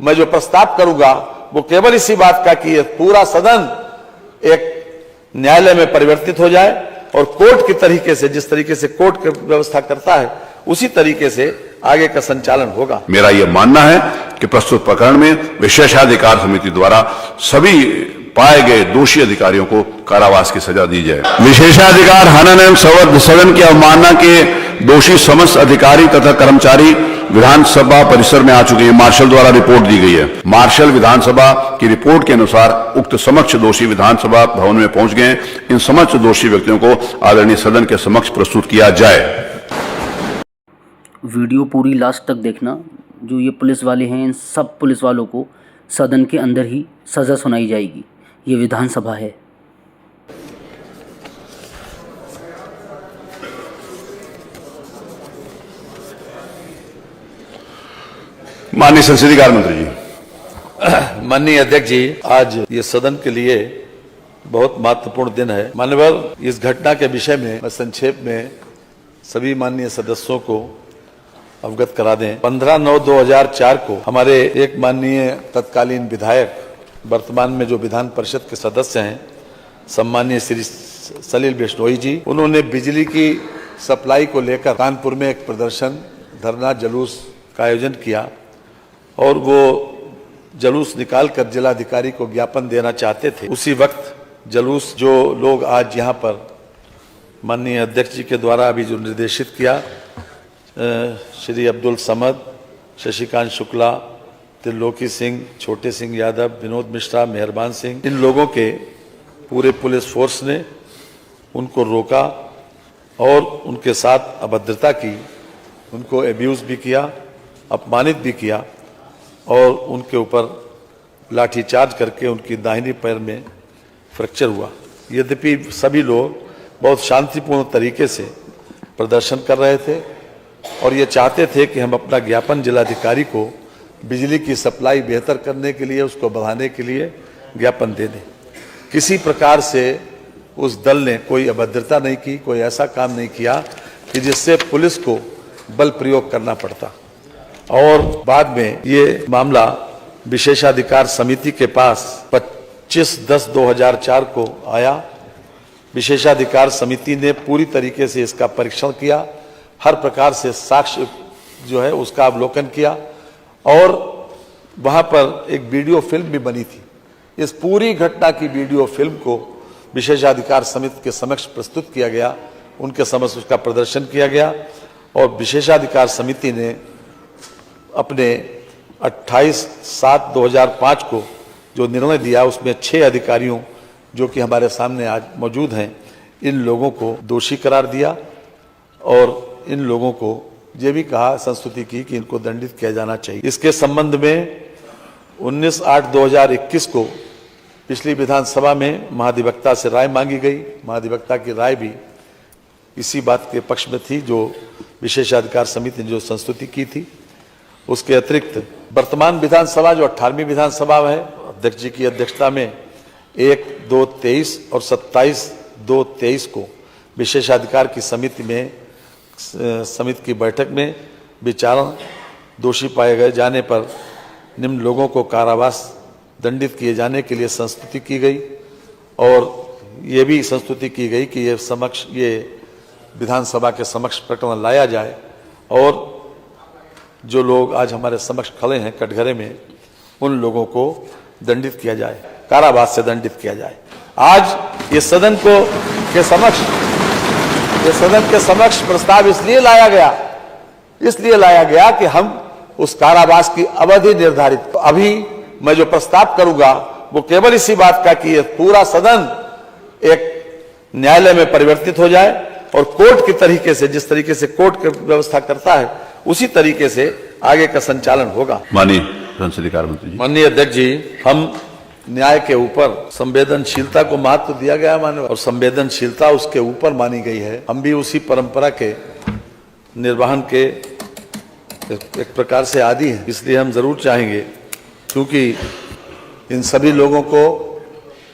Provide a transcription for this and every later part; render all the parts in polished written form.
मैं जो प्रस्ताव करूंगा वो केवल इसी बात का कि पूरा सदन एक न्यायालय में परिवर्तित हो जाए और कोर्ट की तरीके से, जिस तरीके से कोर्ट व्यवस्था करता है उसी तरीके से आगे का संचालन होगा। मेरा यह मानना है कि प्रस्तुत प्रकरण में विशेषाधिकार समिति द्वारा सभी पाए गए दोषी अधिकारियों को कारावास की सजा दी जाए। विशेषाधिकार हनन एवं सदन की अवमानना के दोषी समस्त अधिकारी तथा कर्मचारी विधानसभा परिसर में आ चुके हैं। मार्शल द्वारा रिपोर्ट दी गई है। मार्शल विधानसभा की रिपोर्ट के अनुसार उक्त समक्ष दोषी विधानसभा भवन में पहुंच गए। इन समक्ष दोषी व्यक्तियों को आदरणीय सदन के समक्ष प्रस्तुत किया जाए। वीडियो पूरी लास्ट तक देखना। जो ये पुलिस वाले हैं, इन सब पुलिस वालों को सदन के अंदर ही सज़ा सुनाई जाएगी। ये विधानसभा है। माननीय संसदीय कार्य मंत्री जी। माननीय अध्यक्ष जी, आज ये सदन के लिए बहुत महत्वपूर्ण दिन है। मान्यवर, इस घटना के विषय में मैं संक्षेप में सभी माननीय सदस्यों को अवगत करा दें। 15/9/2004 को हमारे एक माननीय तत्कालीन विधायक, वर्तमान में जो विधान परिषद के सदस्य हैं, सम्मानीय श्री सलील बिश्नोई जी, उन्होंने बिजली की सप्लाई को लेकर कानपुर में एक प्रदर्शन, धरना, जुलूस का आयोजन किया और वो जुलूस निकालकर जिलाधिकारी को ज्ञापन देना चाहते थे। उसी वक्त जुलूस जो लोग आज यहाँ पर माननीय अध्यक्ष जी के द्वारा अभी जो निर्देशित किया, श्री अब्दुल समद, शशिकांत शुक्ला, त्रिलोकी सिंह, छोटे सिंह यादव, विनोद मिश्रा, मेहरबान सिंह, इन लोगों के पूरे पुलिस फोर्स ने उनको रोका और उनके साथ अभद्रता की, उनको एब्यूज़ भी किया, अपमानित भी किया और उनके ऊपर लाठीचार्ज करके उनकी दाहिनी पैर में फ्रैक्चर हुआ। यद्यपि सभी लोग बहुत शांतिपूर्ण तरीके से प्रदर्शन कर रहे थे और ये चाहते थे कि हम अपना ज्ञापन जिलाधिकारी को बिजली की सप्लाई बेहतर करने के लिए, उसको बढ़ाने के लिए ज्ञापन दे दें। किसी प्रकार से उस दल ने कोई अभद्रता नहीं की, कोई ऐसा काम नहीं किया कि जिससे पुलिस को बल प्रयोग करना पड़ता। और बाद में ये मामला विशेषाधिकार समिति के पास 25/10/2004 को आया। विशेषाधिकार समिति ने पूरी तरीके से इसका परीक्षण किया, हर प्रकार से साक्ष्य जो है उसका अवलोकन किया और वहाँ पर एक वीडियो फिल्म भी बनी थी। इस पूरी घटना की वीडियो फिल्म को विशेषाधिकार समिति के समक्ष प्रस्तुत किया गया, उनके समक्ष उसका प्रदर्शन किया गया और विशेषाधिकार समिति ने अपने 28/7/2005 को जो निर्णय दिया उसमें 6 अधिकारियों जो कि हमारे सामने आज मौजूद हैं, इन लोगों को दोषी करार दिया और इन लोगों को ये भी कहा, संस्तुति की कि इनको दंडित किया जाना चाहिए। इसके संबंध में 19/8/2021 को पिछली विधानसभा में महाधिवक्ता से राय मांगी गई। महाधिवक्ता की राय भी इसी बात के पक्ष में थी जो विशेषाधिकार समिति ने जो संस्तुति की थी। उसके अतिरिक्त वर्तमान विधानसभा जो 18वीं विधानसभा है, अध्यक्ष जी की अध्यक्षता में 1/2/23 और 27/2/23 को विशेषाधिकार की समिति की बैठक में विचारण दोषी पाए गए जाने पर निम्न लोगों को कारावास दंडित किए जाने के लिए संस्तुति की गई और ये भी संस्तुति की गई कि ये विधानसभा के समक्ष प्रकरण लाया जाए और जो लोग आज हमारे समक्ष खड़े हैं कटघरे में, उन लोगों को दंडित किया जाए, कारावास से दंडित किया जाए। आज ये सदन के समक्ष प्रस्ताव इसलिए लाया गया कि हम उस कारावास की अवधि निर्धारित, अभी मैं जो प्रस्ताव करूंगा वो केवल इसी बात का कि पूरा सदन एक न्यायालय में परिवर्तित हो जाए और कोर्ट की तरीके से, जिस तरीके से कोर्ट व्यवस्था करता है उसी तरीके से आगे का संचालन होगा। माननीय संसदीय कार्य मंत्री जी। माननीय अध्यक्ष जी, हम न्याय के ऊपर संवेदनशीलता को महत्व दिया गया माननीय, और संवेदनशीलता उसके ऊपर मानी गई है। हम भी उसी परंपरा के निर्वहन के एक प्रकार से आदी हैं, इसलिए हम जरूर चाहेंगे, क्योंकि इन सभी लोगों को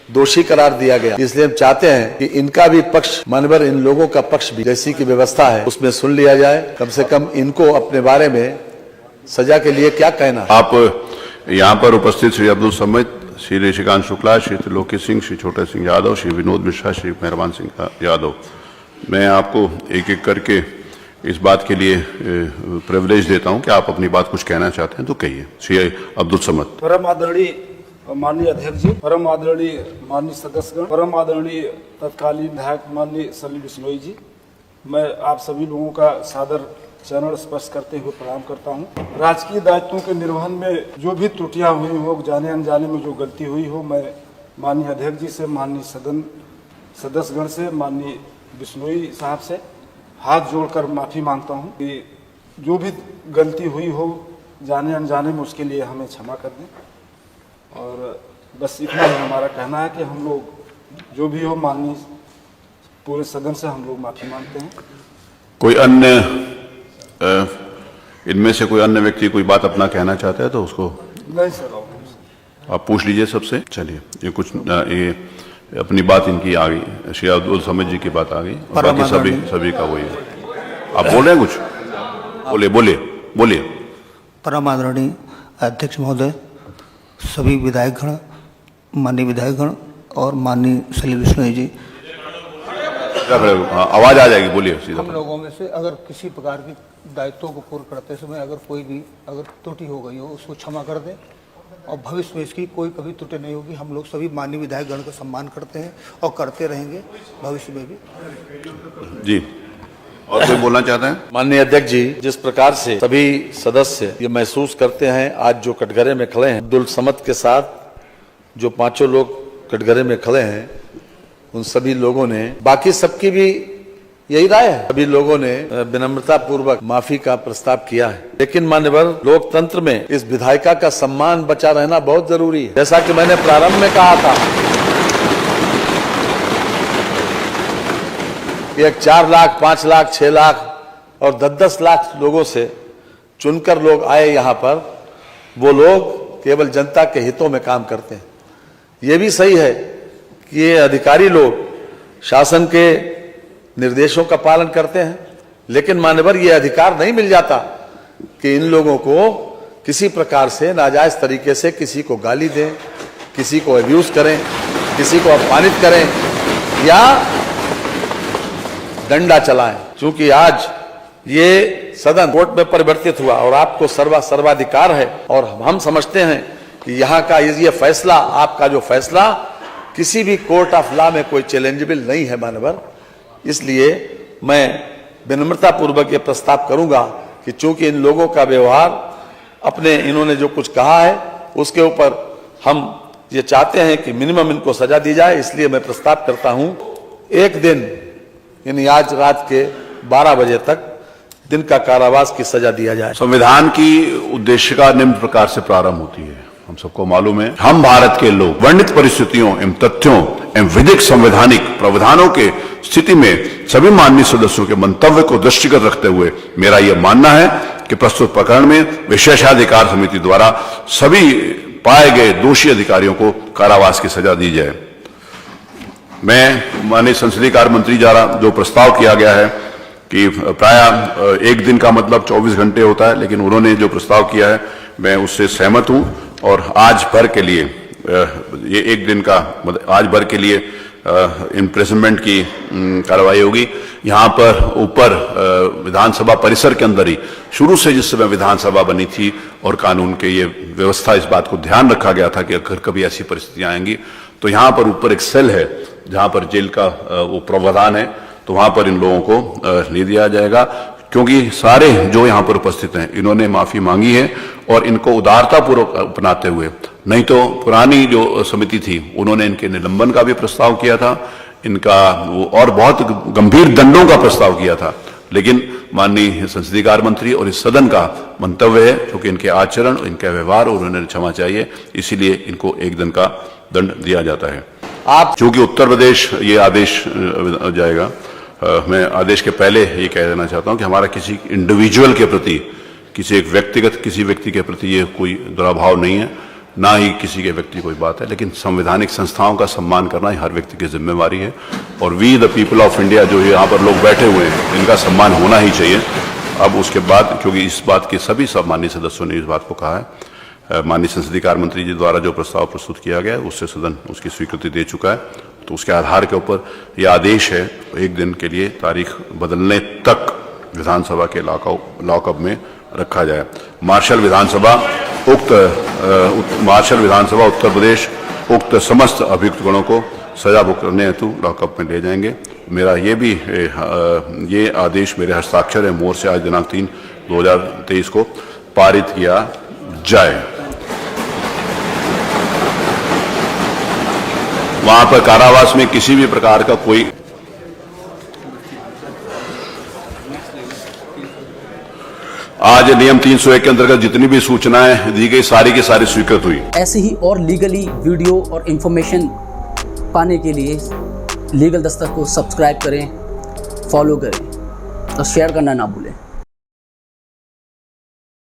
दोषी करार दिया गया, इसलिए हम चाहते हैं कि इनका भी पक्ष, मानवर इन लोगों का पक्ष भी जैसी की व्यवस्था है उसमें सुन लिया जाए। कम से कम इनको अपने बारे में सजा के लिए क्या कहना है। आप यहाँ पर उपस्थित श्री अब्दुल समद, श्री ऋषिकांत शुक्ला, श्री त्रिलोकी सिंह, श्री छोटे सिंह यादव, श्री विनोद मिश्रा, श्री मेहरबान सिंह यादव, मैं आपको एक एक करके इस बात के लिए प्रिविलेज देता हूं कि आप अपनी बात कुछ कहना चाहते हैं तो कहिए। श्री अब्दुल समद। परम आदरणीय माननीय अध्यक्ष जी, परम आदरणीय माननीय सदस्यगण, परम आदरणीय तत्कालीन विधायक माननीय सलीम बिश्नोई जी, मैं आप सभी लोगों का सादर चरण स्पर्श करते हुए प्रणाम करता हूं। राजकीय दायित्वों के निर्वहन में जो भी त्रुटियां हुई हो, जाने अनजाने में जो गलती हुई हो, मैं माननीय अध्यक्ष जी से, माननीय सदन सदस्यगण से, माननीय बिश्नोई साहब से हाथ जोड़कर माफ़ी मांगता हूं कि जो भी गलती हुई हो जाने अनजाने में, उसके लिए हमें क्षमा कर दें। और बस इतना ही हमारा कहना है कि हम लोग जो भी हो, माननीय पूरे सदन से हम लोग माफ़ी मांगते हैं। कोई अन्य इनमें से कोई अन्य व्यक्ति कोई बात अपना कहना चाहता है तो उसको नहीं सर, आप पूछ लीजिए सबसे। चलिए, ये कुछ ये अपनी बात इनकी आ गई, श्री अब्दुल समद जी की बात आ गई, और बाकी सभी का वही है। आप बोल रहे हैं कुछ? बोलिए। परम आदरणीय अध्यक्ष महोदय, सभी विधायकगण, माननीय विधायकगण और माननीय सलीम बिश्नोई जी, आवाज आ जाएगी, बोलिए सीधा। हम लोगों में से अगर किसी प्रकार की दायित्वों को पूर्ण करते समय अगर कोई भी त्रुटि हो गई हो, उसको क्षमा कर दें और भविष्य में इसकी कोई कभी त्रुटि नहीं होगी। हम लोग सभी माननीय विधायकगण का सम्मान करते हैं और करते रहेंगे भविष्य में भी। जी, और कोई बोलना चाहते हैं? माननीय अध्यक्ष जी, जिस प्रकार से सभी सदस्य ये महसूस करते हैं, आज जो कटघरे में खड़े हैं, अब्दुल समद के साथ जो पांचों लोग कटघरे में खड़े हैं, उन सभी लोगों ने, बाकी सबकी भी यही राय है, सभी लोगों ने विनम्रता पूर्वक माफी का प्रस्ताव किया है। लेकिन मान्यवर, लोकतंत्र में इस विधायिका का सम्मान बचा रहना बहुत जरूरी है। जैसा कि मैंने प्रारंभ में कहा था, एक 4 लाख, 5 लाख, 6 लाख और 10-10 लाख लोगों से चुनकर लोग आए यहाँ पर, वो लोग केवल जनता के हितों में काम करते हैं। ये भी सही है कि ये अधिकारी लोग शासन के निर्देशों का पालन करते हैं, लेकिन मान्यवर, ये अधिकार नहीं मिल जाता कि इन लोगों को किसी प्रकार से नाजायज तरीके से किसी को गाली दें, किसी को अब्यूज करें, किसी को अपमानित करें या डंडा चलाएं। क्योंकि आज ये सदन कोर्ट में परिवर्तित हुआ और आपको सर्वाधिकार है, और हम समझते हैं कि यहाँ का ये फैसला, आपका जो फैसला किसी भी कोर्ट ऑफ लॉ में कोई चैलेंजेबल नहीं है मानवर। इसलिए मैं विनम्रता पूर्वक ये प्रस्ताव करूंगा कि चूंकि इन लोगों का व्यवहार, अपने इन्होंने जो कुछ कहा है उसके ऊपर हम ये चाहते हैं कि मिनिमम इनको सजा दी जाए, इसलिए मैं प्रस्ताव करता हूं 1 दिन, यानी आज रात के 12 बजे तक दिन का कारावास की सजा दिया जाए। संविधान की उद्देशिका निम्न प्रकार से प्रारंभ होती है। हम सबको मालूम है, हम भारत के लोग वर्णित परिस्थितियों एवं तथ्यों एवं विधिक संवैधानिक प्रावधानों के स्थिति में सभी माननीय सदस्यों के मंतव्य को दृष्टिगत रखते हुए मेरा यह मानना है कि प्रस्तुत प्रकरण में विशेषाधिकार समिति द्वारा सभी पाए गए दोषी अधिकारियों को कारावास की सजा दी जाए। मैं माननीय संसदीय कार्य मंत्री द्वारा जो प्रस्ताव किया गया है कि प्राय 1 दिन का मतलब 24 घंटे होता है, लेकिन उन्होंने जो प्रस्ताव किया है मैं उससे सहमत हूं, और आज भर के लिए ये 1 दिन का मतलब आज भर के लिए इम्प्रिजनमेंट की कार्रवाई होगी। यहाँ पर ऊपर विधानसभा परिसर के अंदर ही शुरू से जिस समय विधानसभा बनी थी और कानून के ये व्यवस्था, इस बात को ध्यान रखा गया था कि अगर कभी ऐसी परिस्थितियां आएंगी तो यहाँ पर ऊपर एक सेल है जहाँ पर जेल का वो प्रावधान है, तो वहाँ पर इन लोगों को ले दिया जाएगा। क्योंकि सारे जो यहाँ पर उपस्थित हैं इन्होंने माफी मांगी है और इनको उदारतापूर्वक अपनाते हुए, नहीं तो पुरानी जो समिति थी उन्होंने इनके निलंबन का भी प्रस्ताव किया था, इनका वो और बहुत गंभीर दंडों का प्रस्ताव किया था, लेकिन माननीय संसदीय कार्य मंत्री और इस सदन का मंतव्य है क्योंकि इनके आचरण, इनका व्यवहार और उन्हें क्षमा चाहिए, इसीलिए इनको 1 दिन का दंड दिया जाता है। आप चूंकि उत्तर प्रदेश ये आदेश जाएगा, मैं आदेश के पहले ये कह देना चाहता हूं कि हमारा किसी इंडिविजुअल के प्रति, किसी एक व्यक्तिगत किसी व्यक्ति के प्रति ये कोई दुराभाव नहीं है, ना ही किसी के व्यक्ति कोई बात है, लेकिन संवैधानिक संस्थाओं का सम्मान करना ही हर व्यक्ति की जिम्मेवारी है। और we the people of India जो यहाँ पर लोग बैठे हुए हैं, इनका सम्मान होना ही चाहिए। अब उसके बाद, क्योंकि इस बात के सभी सम्मानित सदस्यों ने इस बात को कहा है, माननीय संसदीय कार्य मंत्री जी द्वारा जो प्रस्ताव प्रस्तुत किया गया है उससे सदन उसकी स्वीकृति दे चुका है। तो उसके आधार के ऊपर यह आदेश है एक दिन के लिए तारीख बदलने तक विधानसभा के लॉकअप में रखा जाए। मार्शल विधानसभा उत्तर प्रदेश उक्त समस्त अभियुक्त गणों को सजा भुगतने हेतु लॉकअप में ले जाएंगे। मेरा ये आदेश मेरे हस्ताक्षर है मोहर से आज दिनांक 3/2023 को पारित किया जाए। वहां पर कारावास में किसी भी प्रकार का कोई आज नियम 301 के अंतर्गत जितनी भी सूचनाएं दी गई सारी की सारी स्वीकृत हुई। ऐसे ही और लीगली वीडियो और इन्फॉर्मेशन पाने के लिए लीगल दस्तक को सब्सक्राइब करें, फॉलो करें और शेयर करना ना भूलें।